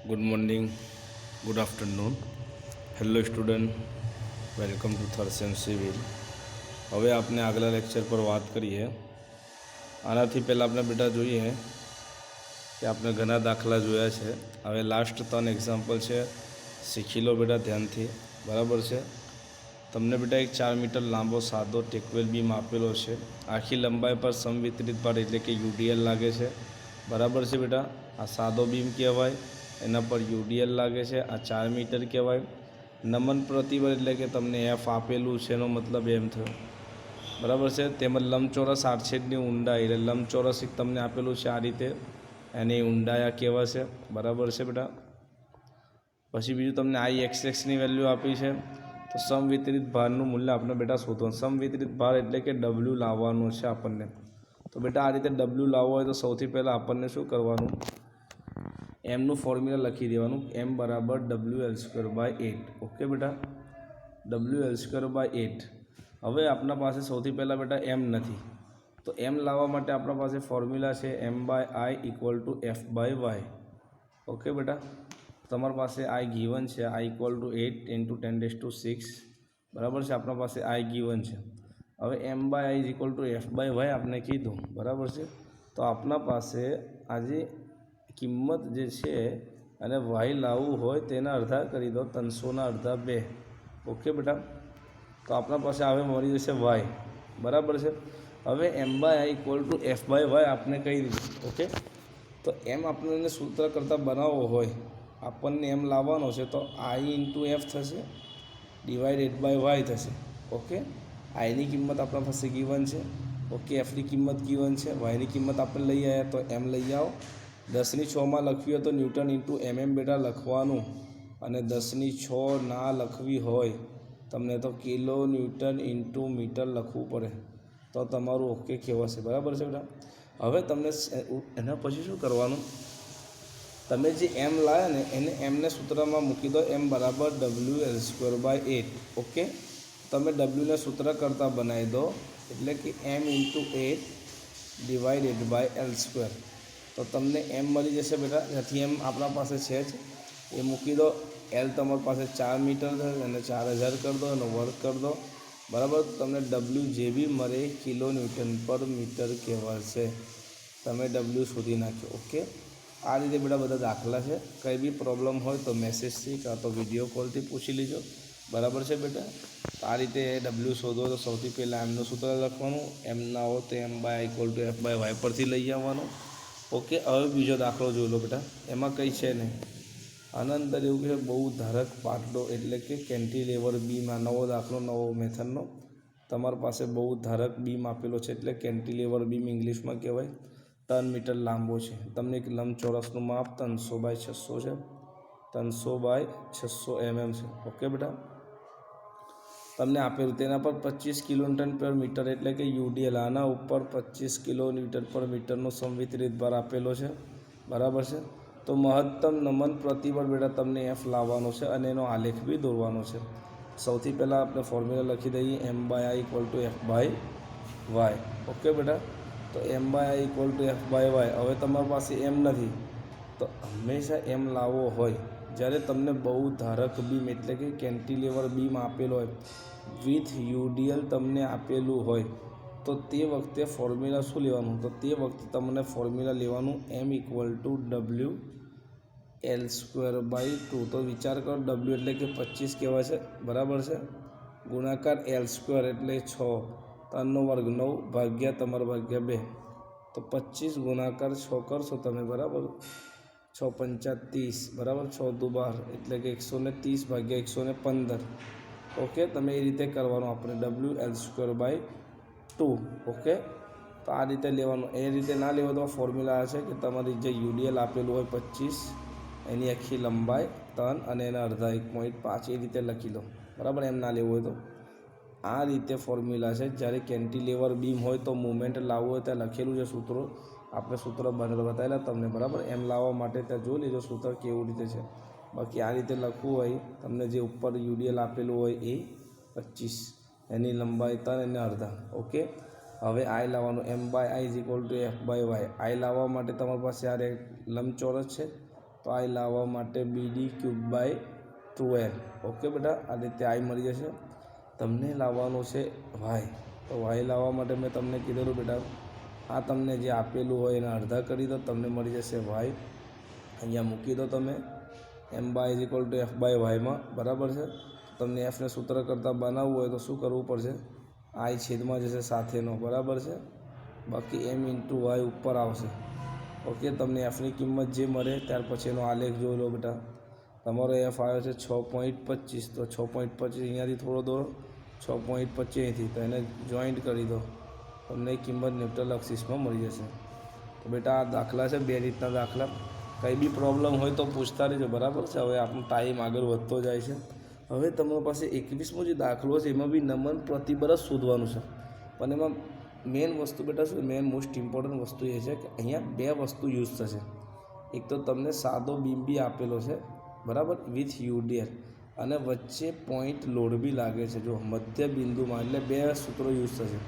Good morning, good afternoon. Hello student, welcome to third sem civil. હવે આપણે આગલા lecture પર વાત કરીએ. આનાથી પહેલાં આપણે બેટા જોઈએ કે આપણે ઘણા દાખલા જોયા છે. હવે લાસ્ટ 3 એક્ઝામ્પલ છે, શીખી લો બેટા ધ્યાનથી, બરાબર છે. તમને બેટા એક 4 મીટર લાંબો સાદો ટેકવેલ બીમ આપેલો છે. આખી લંબાઈ પર સમવિતરિત ભાર એટલે કે યુડીએલ લાગે છે, બરાબર છે બેટા. આ સાદો બીમ કહેવાય, એના પર યુડીએલ લાગે છે. આ 4 મીટર કહેવાય. નમન પ્રતિબળ એટલે કે તમને એફ આપેલું છે, એનો મતલબ એમ થયો, બરાબર છે. તેમજ લંબચોરસ આડછેદની ઊંડાઈ એટલે લંબચોરસ તમને આપેલું છે આ રીતે, એની ઊંડાઈ આ કહેવાશે, બરાબર છે બેટા. પછી બીજું તમને આઈ એક્સની વેલ્યુ આપી છે. તો સમવિતરિત ભારનું મૂલ્ય આપણે બેટા શોધવાનું. સમવિતરિત ભાર એટલે કે ડબલ્યુ લાવવાનો છે આપણને. તો બેટા આ રીતે ડબલ્યુ લાવવો હોય તો સૌથી પહેલાં આપણને શું કરવાનું, એમનું ફોર્મ્યુલા લખી દેવાનું. એમ બરાબર WL²/8. ઓકે બેટા, WL²/8. હવે આપણા પાસે સૌથી પહેલાં બેટા એમ નથી, તો એમ લાવવા માટે આપણા પાસે ફોર્મ્યુલા છે M/I = F/y. ઓકે બેટા, તમારી પાસે આઈ ગીવન છે, I = 8 × 10⁶, બરાબર છે. આપણા પાસે આઈ ગીવન છે. હવે M/I = F/y આપણે કીધું, બરાબર છે. તો આપણા પાસે આજે કિંમત જે છે અને વાય લાવવું હોય તેના અડધા કરી દો, 300ના અડધા 2. ઓકે બેટા, તો આપણા પાસે હવે મળી જશે વાય, બરાબર છે. હવે M/I = F/y આપણે કહી દીધું. ઓકે, તો એમ આપણને સૂત્ર કરતાં બનાવવો હોય, આપણને એમ લાવવાનો છે, તો I × F થશે / y થશે. ઓકે, આઈની કિંમત આપણા પાસે ગીવન છે, ઓકે, એફની કિંમત ગીવન છે, વાયની કિંમત આપણે લઈ આવ્યા, તો એમ લઈ આવો. 10⁶માં લખવી હોય તો ન્યૂટન × mm બેટા લખવાનું, અને 10⁶ ના લખવી હોય તમને તો કિલો ન્યૂટન × મીટર લખવું પડે, તો તમારું ઓકે કહેવાશે, બરાબર છે બેટા. હવે તમને એના પછી શું કરવાનું, તમે જે એમ લાવ્યા ને એને એમને સૂત્રમાં મૂકી દો. M બરાબર WL²/8. ઓકે, તમે ડબલ્યુને સૂત્ર કરતાં બનાવી દો, એટલે કે M × 8 / L². તો તમને એમ મળી જશે બેટા. ત્યાંથી એમ આપણા પાસે છે જ, એ મૂકી દો. એલ તમારી પાસે 4 મીટર છે, અને 4000 કરી દો, અને વર્ગ કરી દો, બરાબર. તમને ડબલ્યુ જે બી મળે કિલો ન્યૂટન/મીટર કહેવાશે. તમે ડબલ્યુ શોધી નાખ્યો. ઓકે, આ રીતે બેટા બધા દાખલા છે. કંઈ બી પ્રોબ્લેમ હોય તો મેસેજથી કાં તો વિડીયો કોલથી પૂછી લેજો, બરાબર છે બેટા. આ રીતે ડબલ્યુ શોધો તો સૌથી પહેલાં એમનું સૂત્ર લખવાનું. એમ ના હોય તો M/I = F/y પરથી લઈ આવવાનું. ઓકે, હવે બીજો દાખલો જોઈ લો બેટા. એમાં કંઈ છે નહીં. આના અંદર એવું છે, બહુ ધારક પાટલો એટલે કે કેન્ટિલેવર બીમ. આ નવો દાખલો, નવો મેથડનો. તમારી પાસે બહુ ધારક બીમ આપેલો છે, એટલે કેન્ટિલેવર બીમ ઇંગ્લિશમાં કહેવાય. 3 મીટર લાંબો છે. તમને એક લંબચોરસનું માપ 300/600 છે, 300/600 mm છે. ઓકે બેટા, તમને આપેલું તેના પર 25 કિલોન્યુટન/મીટર એટલે કે યુડીએલ. આના ઉપર 25 કિલોન્યુટન/મીટરનો સમવિતરિત ભાર આપેલો છે, બરાબર છે. તો મહત્તમ નમન પ્રતિબળ બેટા તમને F લાવવાનો છે, અને એનો આલેખ બી દોરવાનો છે. સૌથી પહેલાં આપણે ફોર્મ્યુલા લખી દઈએ. M/I = F/y. ઓકે બેટા, તો M/I = F/y. હવે તમારી પાસે એમ નથી, તો હંમેશા એમ લાવવો હોય જ્યારે તમને બહુ ધારક બીમ એટલે કે કેન્ટિલેવર બીમ આપેલો હોય, વિથ યુડીએલ તમને આપેલું હોય, તો તે વખતે ફોર્મ્યુલા શું લેવાનું, તો તે વખતે તમને ફોર્મ્યુલા લેવાનું M = WL²/2. તો વિચાર કરો, W એટલે કે 25 કહેવાય છે, બરાબર છે, ગુણાકાર L² એટલે 6, 3 નો વર્ગ 9 ભાગ્યા તમારા ભાગ્યા 2. તો 25 ગુણાકાર 6 કરશો તમે, બરાબર, 6 × 5 = 30, બરાબર, 6 × 2 = 12 એટલે કે 130 ભાગ્યા 115. ઓકે, તમે એ રીતે કરવાનું આપણે WL²/2. ઓકે, તો આ રીતે લેવાનું. એ રીતે ના લેવો તો ફોર્મ્યુલા છે કે તમારી જે યુડીએલ આપેલું હોય 25, એની આખી લંબાઈ 3 અને એના અડધા 1.5, એ રીતે લખી લો, બરાબર. એમ ના લેવું હોય તો આ રીતે ફોર્મ્યુલા છે. જ્યારે કેન્ટિલેવર બીમ હોય તો મુવમેન્ટ લાવવું હોય ત્યાં લખેલું છે સૂત્રો, આપણે સૂત્ર બતાવેલા તમને, બરાબર. એમ લાવવા માટે ત્યાં જોઈ લેજો સૂત્ર કેવું રીતે છે. બાકી આ રીતે લખવું હોય, તમને જે ઉપર યુડીએલ આપેલું હોય એ 25, એની લંબાઈ 3 અને અડધા. ઓકે, હવે આઈ લાવવાનું. M/I = F/y. આઈ લાવવા માટે તમારી પાસે આ લંબચોરસ છે, તો આઈ લાવવા માટે BD³/12. ઓકે બેટા, આ રીતે આઈ મળી જશે. તમને લાવવાનું છે વાય, તો વાય લાવવા માટે મેં તમને કીધેલું બેટા, આ તમને જે આપેલું હોય એને અડધા કરી દો, તમને મળી જશે વાય. અહીંયા મૂકી દો તમે m/f/y બરાબર છે. તમને એફને સૂત્ર કરતાં બનાવવું હોય તો શું કરવું પડશે, આઈ છેદમાં જશે સાથેનો, બરાબર છે. બાકી m/y ઉપર આવશે. ઓકે, તમને એફની કિંમત જે મળે ત્યાર પછી એનો આલેખ જોઈ લો બેટા. તમારો એફ આવ્યો છે 6.25, તો 6.25 અહીંયાથી થોડો દોરો, 6.25 અહીંથી, તો એને જોઈન્ટ કરી દો, તમને કિંમત ન્યુટ્રલ એક્સિસમાં મળી જશે. તો બેટા આ દાખલા છે, બે રીતના દાખલા. કંઈ બી પ્રોબ્લેમ હોય તો પૂછતા રહેજો, બરાબર છે. હવે આપણો ટાઈમ આગળ વધતો જાય છે. હવે તમારી પાસે 21મો જે દાખલો છે એમાં બી નમન પ્રતિબર જ શોધવાનું છે, પણ એમાં મેન વસ્તુ બેટા શું, મેન મોસ્ટ ઇમ્પોર્ટન્ટ વસ્તુ એ છે કે અહીંયા બે વસ્તુ યુઝ થશે. એક તો તમને સાદો બીમ બી આપેલો છે, બરાબર, વિથ યુડીએલ, અને વચ્ચે પોઈન્ટ લોડ બી લાગે છે, જો મધ્ય બિંદુમાં, એટલે બે સૂત્રો યુઝ થશે.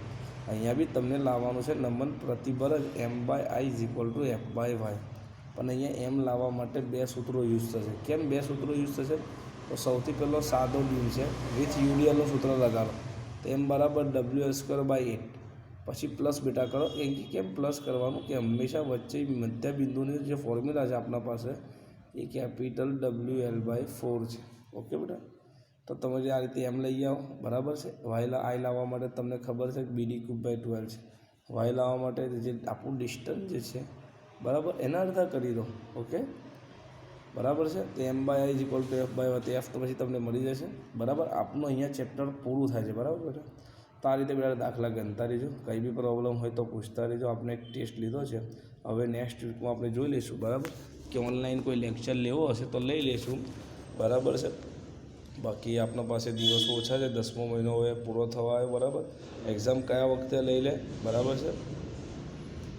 અહીંયા બી તમને લાવવાનું છે નમન પ્રતિબર જ m/i = f/y, પણ અહીંયા એમ લાવવા માટે બે સૂત્રો યુઝ થશે. કેમ બે સૂત્રો યુઝ થશે, તો સૌથી પહેલો સાદો બીમ છે, વિથ યુડીએલનું સૂત્ર લગાડો, તો m = WL²/8, પછી પ્લસ બેટા કરો. કેમ પ્લસ કરવાનું, કે હંમેશા વચ્ચે મધ્ય બિંદુની જે ફોર્મ્યુલા છે આપણા પાસે એ કેપિટલ WL/4 છે. ઓકે બેટા, તો તમે જે આ રીતે એમ લઈ આવો, બરાબર છે. આઈ લાવવા માટે તમને ખબર છે કે BD³/12 છે. વાય લાવવા માટે જે આપણું ડિસ્ટન્સ જે છે, બરાબર, એના અડધા કરી દો. ઓકે, બરાબર છે. તો m/i = f/y, તો એફ તો પછી તમને મળી જશે, બરાબર. આપનું અહીંયા ચેપ્ટર પૂરું થાય છે, બરાબર બેટા. તો આ રીતે બેટા દાખલા ગણતા રહીજો. કંઈ બી પ્રોબ્લેમ હોય તો પૂછતા રહીજો. આપણે એક ટેસ્ટ લીધો છે, હવે નેક્સ્ટ વીકમાં આપણે જોઈ લઈશું, બરાબર, કે ઓનલાઈન કોઈ લેક્ચર લેવો હશે તો લઈ લઈશું, બરાબર છે. બાકી આપણા પાસે દિવસો ઓછા છે, 10મો મહિનો હવે પૂરો થવા આવ્યો, બરાબર. એક્ઝામ કયા વખતે લઈ લે, બરાબર છે.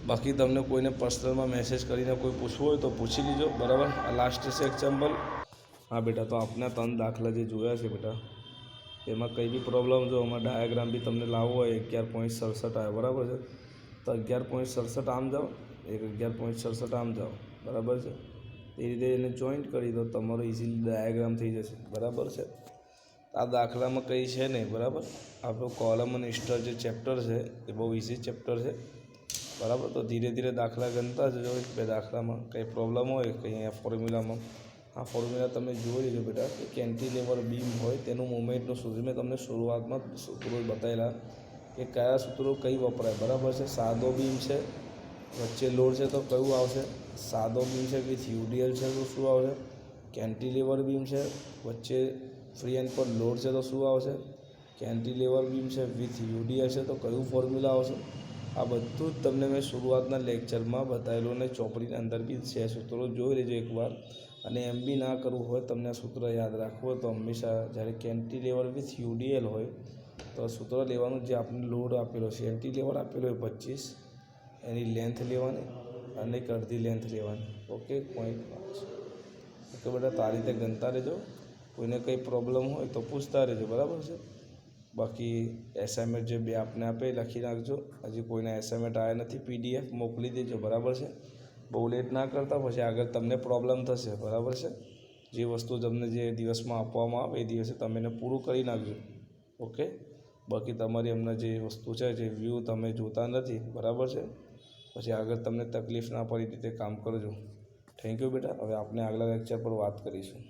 બાકી તમને કોઈને પર્સનલમાં મેસેજ કરીને કોઈ પૂછવું હોય તો પૂછી લીજો, બરાબર. આ લાસ્ટ છે એક્ઝામ્પલ. હા બેટા, તો આપના 3 દાખલા જે જોયા છે બેટા, એમાં કંઈ બી પ્રોબ્લેમ જો આમાં ડાયાગ્રામ બી તમને લાવવો હોય, 11.67 આવે, બરાબર છે. તો 11.67 આમ જાઓ, એક 11.67 આમ જાઓ, બરાબર છે. એ રીતે એને જોઈન્ટ કરી દો, તમારો ઇઝીલી ડાયાગ્રામ થઈ જશે, બરાબર છે. આ દાખલામાં કંઈ છે નહીં, બરાબર. આપણો કોલમ અને સ્ટર જે ચેપ્ટર છે એ બહુ ઇઝી ચેપ્ટર છે, બરાબર. તો ધીરે ધીરે દાખલા ગણતા જજો. બે દાખલામાં કંઈ પ્રોબ્લેમ હોય કંઈ આ ફોર્મ્યુલામાં, આ ફોર્મ્યુલા તમે જોઈ લેજો બેટા, કે કેન્ટિલેવર બીમ હોય તેનું મુવમેન્ટનું સૂત્ર મેં તમને શરૂઆતમાં સૂત્રો બતાવેલા કે કયા સૂત્રો કઈ વપરાય, બરાબર છે. સાદો બીમ છે, વચ્ચે લોડ છે તો કયું આવશે, સાદો બીમ છે વિથ યુડીએલ છે તો શું આવશે, કેન્ટિલેવર બીમ છે વચ્ચે ફ્રી એન્ડ પર લોડ છે તો શું આવશે, કેન્ટિલેવર બીમ છે વિથ યુડીએલ છે તો કયું ફોર્મ્યુલા આવશે. આ બધું જ તમને મેં શરૂઆતના લેક્ચરમાં બતાવેલું, અને ચોપડીની અંદર બી છે. સૂત્રો જોઈ લેજો એકવાર. અને એમ બી ના કરવું હોય, તમને સૂત્ર યાદ રાખવું હોય તો હંમેશા જ્યારે કેન્ટિલેવર વિથ યુડીએલ હોય તો સૂત્ર લેવાનું જે આપણે લોડ આપેલો છે, કેન્ટિલેવર આપેલો હોય 25, એની લેન્થ લેવાની અને એક અડધી લેન્થ લેવાની. ઓકે, 0.5. ઓકે બેટા, તો આ રીતે ગણતા રહેજો. કોઈને કંઈ પ્રોબ્લેમ હોય તો પૂછતા રહેજો, બરાબર છે. બાકી એસાઇનમેન્ટ જે બે આપને આપે લખી નાખજો. હજી કોઈના એસાઇનમેન્ટ આવ્યા નથી, PDF મોકલી દેજો, બરાબર છે. બહુ લેટ ના કરતા, પછી આગળ તમને પ્રોબ્લેમ થશે, બરાબર છે. જે વસ્તુ તમને જે દિવસમાં આપવામાં આવે એ દિવસે તમે એને પૂરું કરી નાખજો. ઓકે, બાકી તમારી હમણાં જે વસ્તુ છે, જે વ્યૂ તમે જોતા નથી, બરાબર છે, પછી આગળ તમને તકલીફ ના પડી રીતે કામ કરજો. થેન્ક યુ બેટા. હવે આપણે આગલા લેક્ચર પર વાત કરીશું.